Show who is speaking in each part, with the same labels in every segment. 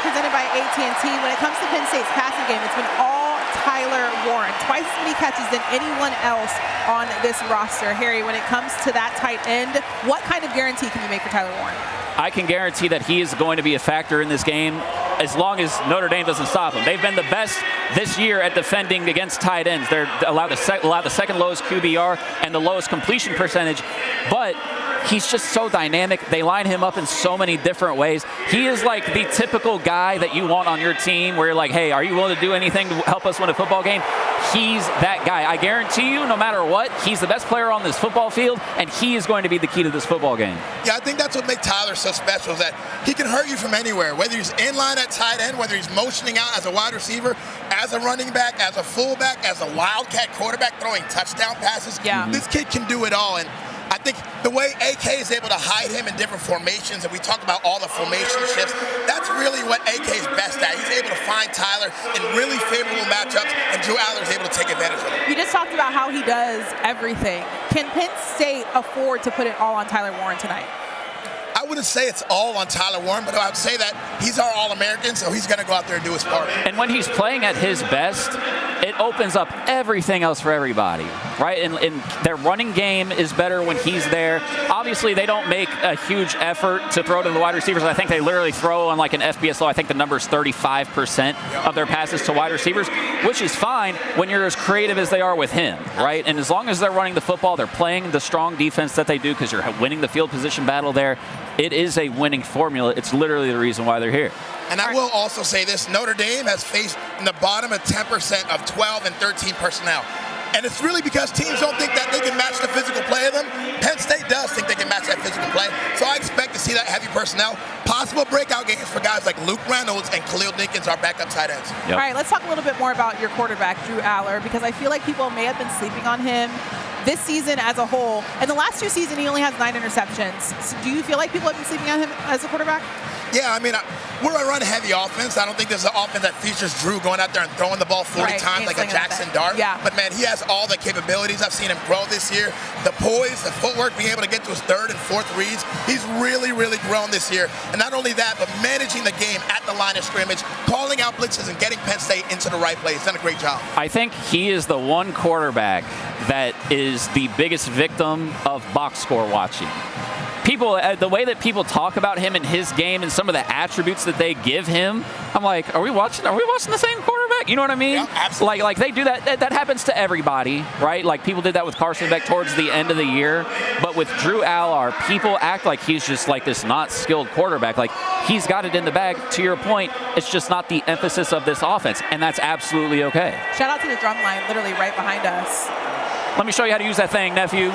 Speaker 1: presented by AT&T. When it comes to Penn State's passing game, it's been all Tyler Warren. Twice as many catches than anyone else on this roster. Harry, when it comes to that tight end, what kind of guarantee can you make for Tyler Warren?
Speaker 2: I can guarantee that he is going to be a factor in this game as long as Notre Dame doesn't stop him. They've been the best this year at defending against tight ends. They're allowed the second lowest QBR and the lowest completion percentage, but he's just so dynamic. They line him up in so many different ways. He is like the typical guy that you want on your team where you're like, hey, are you willing to do anything to help us win a football game? He's that guy. I guarantee you, no matter what, he's the best player on this football field, and he is going to be the key to this football game.
Speaker 3: Yeah, I think that's what makes Tyler so special, is that he can hurt you from anywhere, whether he's in line at tight end, whether he's motioning out as a wide receiver, as a running back, as a fullback, as a wildcat quarterback throwing touchdown passes.
Speaker 1: Yeah.
Speaker 3: This kid can do it all, and I think the way AK is able to hide him in different formations, and we talk about all the formation shifts, that's really what AK is best at. He's able to find Tyler in really favorable matchups, and Drew Aller is able to take advantage of it.
Speaker 1: You just talked about how he does everything. Can Penn State afford to put it all on Tyler Warren tonight?
Speaker 3: I wouldn't say it's all on Tyler Warren, but I would say that he's our All-American, so he's going to go out there and do his part.
Speaker 2: And when he's playing at his best, it opens up everything else for everybody, right? And their running game is better when he's there. Obviously, they don't make a huge effort to throw to the wide receivers. I think they literally throw on like an FBS low. I think the number is 35% of their passes to wide receivers, which is fine when you're as creative as they are with him, right? And as long as they're running the football, they're playing the strong defense that they do because you're winning the field position battle there. It is a winning formula. It's literally the reason why they're here.
Speaker 3: And I will also say this, Notre Dame has faced in the bottom of 10% of 12 and 13 personnel. And it's really because teams don't think that they can match the physical play of them. Penn State does think they can match that physical play. So I expect to see that heavy personnel. Possible breakout games for guys like Luke Reynolds and Khalil Dinkins, our backup tight ends.
Speaker 1: All
Speaker 2: Yep.
Speaker 1: right, let's talk a little bit more about your quarterback, Drew Aller, because I feel like people may have been sleeping on him this season as a whole. In the last two seasons, he only has 9 interceptions. So do you feel like people have been sleeping on him as a quarterback?
Speaker 3: Yeah, I mean, we're a run-heavy offense. I don't think there's an offense that features Drew going out there and throwing the ball 40 times like a Jackson Dart.
Speaker 1: Yeah.
Speaker 3: But, man, he has all the capabilities. I've seen him grow this year. The poise, the footwork, being able to get to his third and fourth reads. He's really, really grown this year. And not only that, but managing the game at the line of scrimmage, calling out blitzes and getting Penn State into the right place. He's done a great job.
Speaker 2: I think he is the one quarterback that is the biggest victim of box score watching. People, the way that people talk about him and his game and some of the attributes that they give him, I'm like, are we watching the same quarterback? You know what I mean?
Speaker 3: Yeah, absolutely.
Speaker 2: Like they do that. That happens to everybody, right? Like people did that with Carson Beck towards the end of the year. But with Drew Aller, people act like he's just like this not skilled quarterback. Like he's got it in the bag. To your point, it's just not the emphasis of this offense, and that's absolutely okay.
Speaker 1: Shout out to the drum line, literally right behind us.
Speaker 2: Let me show you how to use that thing, nephew.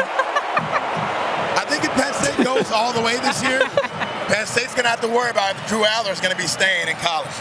Speaker 3: I think if Penn State goes all the way this year, Penn State's going to have to worry about if Drew Aller is going to be staying in college.